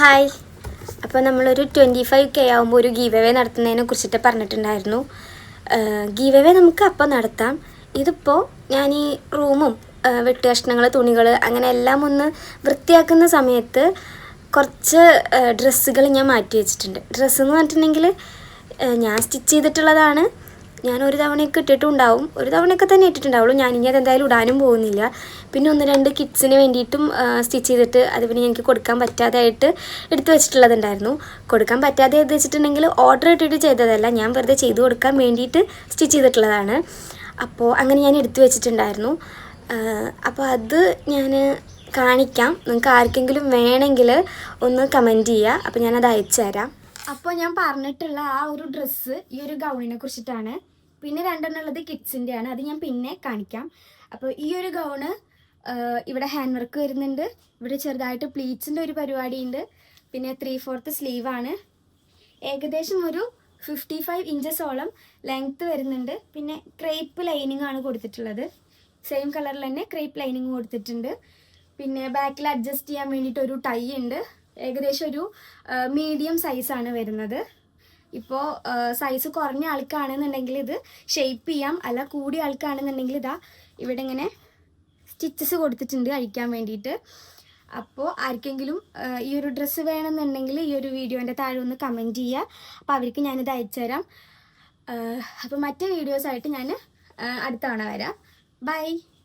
Hi. അപ്പോൾ നമ്മളൊരു 25K ആകുമ്പോൾ ഒരു ഗീവ് അവേ നടത്തുന്നതിനെ കുറിച്ചിട്ട് പറഞ്ഞിട്ടുണ്ടായിരുന്നു. ഗീവ് അവേ നമുക്ക് അപ്പോൾ നടത്താം. ഇതിപ്പോൾ ഞാൻ ഈ റൂമും വെട്ട് കഷ്ണങ്ങൾ, തുണികൾ അങ്ങനെ എല്ലാം ഒന്ന് വൃത്തിയാക്കുന്ന സമയത്ത് കുറച്ച് ഡ്രസ്സുകൾ ഞാൻ മാറ്റി വെച്ചിട്ടുണ്ട്. ഡ്രസ്സെന്ന് പറഞ്ഞിട്ടുണ്ടെങ്കിൽ ഞാൻ സ്റ്റിച്ച് ചെയ്തിട്ടുള്ളതാണ്. ഞാൻ ഒരു തവണയൊക്കെ ഇട്ടിട്ടുണ്ടാവും, ഒരു തവണയൊക്കെ തന്നെ ഇട്ടിട്ടുണ്ടാവുള്ളൂ. ഞാനിനി അതെന്തായാലും ഇടാനും പോകുന്നില്ല. പിന്നെ 1-2 കിഡ്സിന് വേണ്ടിയിട്ടും സ്റ്റിച്ച് ചെയ്തിട്ട് അത് പിന്നെ എനിക്ക് കൊടുക്കാൻ പറ്റാതെയായിട്ട് എടുത്തു വെച്ചിട്ടുള്ളതുണ്ടായിരുന്നു. കൊടുക്കാൻ പറ്റാതെ എടുത്ത് വെച്ചിട്ടുണ്ടെങ്കിൽ ഓർഡർ ഇട്ടിട്ട് ചെയ്തതല്ല, ഞാൻ വെറുതെ ചെയ്ത് കൊടുക്കാൻ വേണ്ടിയിട്ട് സ്റ്റിച്ച് ചെയ്തിട്ടുള്ളതാണ്. അപ്പോൾ അങ്ങനെ ഞാൻ എടുത്തു വെച്ചിട്ടുണ്ടായിരുന്നു. അപ്പോൾ അത് ഞാൻ കാണിക്കാം. നിങ്ങൾക്ക് ആർക്കെങ്കിലും വേണമെങ്കിൽ ഒന്ന് കമൻറ്റ് ചെയ്യുക. അപ്പോൾ ഞാനത് അയച്ചു തരാം. അപ്പോൾ ഞാൻ പറഞ്ഞിട്ടുള്ള ആ ഒരു ഡ്രസ്സ് ഈ ഒരു ഗൗണിനെ കുറിച്ചിട്ടാണ്. പിന്നെ 2 ഉള്ളത് കിഡ്സിൻ്റെയാണ്, അത് ഞാൻ പിന്നെ കാണിക്കാം. അപ്പോൾ ഈ ഒരു ഗൗണ് ഇവിടെ ഹാൻഡ് വർക്ക് വരുന്നുണ്ട്. ഇവിടെ ചെറുതായിട്ട് പ്ലീറ്റ്സിൻ്റെ ഒരു പരിപാടിയുണ്ട്. പിന്നെ 3/4 സ്ലീവാണ്. ഏകദേശം ഒരു 55 ഇഞ്ചസോളം ലെങ്ത്ത് വരുന്നുണ്ട്. പിന്നെ ക്രേപ്പ് ലൈനിങ് ആണ് കൊടുത്തിട്ടുള്ളത്. സെയിം കളറിൽ തന്നെ ക്രേപ്പ് ലൈനിങ് കൊടുത്തിട്ടുണ്ട്. പിന്നെ ബാക്കിൽ അഡ്ജസ്റ്റ് ചെയ്യാൻ വേണ്ടിയിട്ട് ഒരു ടൈ ഉണ്ട്. ഏകദേശം ഒരു മീഡിയം സൈസാണ് വരുന്നത്. ഇപ്പോൾ സൈസ് കുറഞ്ഞ ആൾക്കാണെന്നുണ്ടെങ്കിൽ ഇത് ഷേപ്പ് ചെയ്യാം, അല്ല കൂടിയ ആൾക്കാണെന്നുണ്ടെങ്കിൽ ഇതാ ഇവിടെ ഇങ്ങനെ സ്റ്റിച്ചസ് കൊടുത്തിട്ടുണ്ട് അഴിക്കാൻ വേണ്ടിയിട്ട്. അപ്പോൾ ആർക്കെങ്കിലും ഈ ഒരു ഡ്രസ്സ് വേണമെന്നുണ്ടെങ്കിൽ ഈ ഒരു വീഡിയോൻ്റെ താഴെ ഒന്ന് കമൻറ്റ് ചെയ്യുക. അപ്പോൾ അവർക്ക് ഞാനിത് അയച്ചു തരാം. അപ്പോൾ മറ്റേ വീഡിയോസായിട്ട് ഞാൻ അടുത്ത തവണ വരാം. ബൈ.